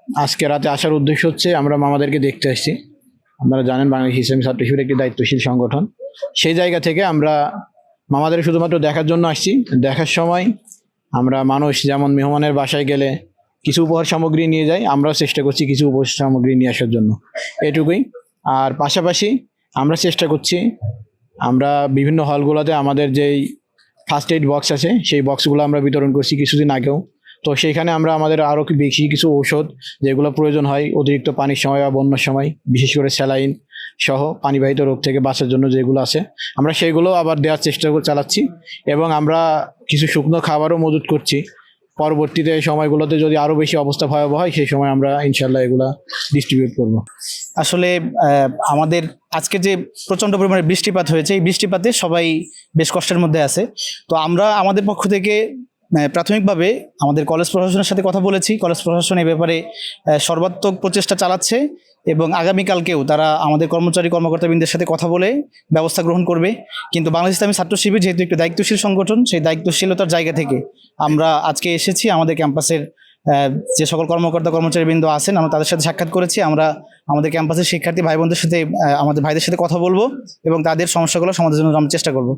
আজকে রাতে আসার উদ্দেশ্য হচ্ছে আমরা মামাদেরকে দেখতে আসছি। আপনারা জানেন বাংলাদেশ ইসলামী ছাত্র শিবির একটি দায়িত্বশীল সংগঠন। সেই জায়গা থেকে আমরা মামাদের শুধুমাত্র দেখার জন্য আসছি। দেখার সময় আমরা মানুষ যেমন মেহমানের বাসায় গেলে কিছু উপহার সামগ্রী নিয়ে যাই, আমরাও চেষ্টা করছি কিছু উপহার সামগ্রী নিয়ে আসার জন্য, এটুকুই। আর পাশাপাশি আমরা চেষ্টা করছি, আমরা বিভিন্ন হলগুলোতে আমাদের যেই ফার্স্ট এইড বক্স আছে সেই বক্সগুলো আমরা বিতরণ করছি কিছুদিন আগেও। তো সেইখানে আমরা আমাদের আরও বেশি কিছু ঔষধ যেগুলো প্রয়োজন হয় অতিরিক্ত পানির সময় বা বন্যার সময়, বিশেষ করে স্যালাইন সহ পানিবাহিত রোগ থেকে বাঁচার জন্য যেগুলো আছে আমরা সেগুলো আবার দেওয়ার চেষ্টা চালাচ্ছি। এবং আমরা কিছু শুকনো খাবারও মজুত করছি, পরবর্তীতে সময়গুলোতে যদি আরও বেশি অবস্থা ভয়াবহ হয় সেই সময় আমরা ইনশাল্লাহ এগুলা ডিস্ট্রিবিউট করব। আসলে আমাদের আজকে যে প্রচণ্ড পরিমাণে বৃষ্টিপাত হয়েছে, এই বৃষ্টিপাতে সবাই বেশ কষ্টের মধ্যে আছে। তো আমরা আমাদের পক্ষ থেকে প্রাথমিকভাবে আমাদের কলেজ প্রশাসনের সাথে কথা বলেছি। কলেজ প্রশাসন এই ব্যাপারে সর্বাত্মক প্রচেষ্টা চালাচ্ছে এবং আগামীকালকেও তারা আমাদের কর্মকর্তাবৃন্দের সাথে কথা বলে ব্যবস্থা গ্রহণ করবে। কিন্তু বাংলাদেশ ইসলামী ছাত্র শিবির যেহেতু একটি দায়িত্বশীল সংগঠন, সেই দায়িত্বশীলতার জায়গা থেকে আমরা আজকে এসেছি। আমাদের ক্যাম্পাসের যে সকল কর্মচারীবৃন্দ আছেন আমরা তাদের সাথে সাক্ষাৎ করেছি। আমরা আমাদের ক্যাম্পাসের শিক্ষার্থী ভাই বোনদের সাথে আমাদের ভাইদের সাথে কথা বলবো এবং তাদের সমস্যাগুলো সমাধানের জন্য আমরা চেষ্টা করব।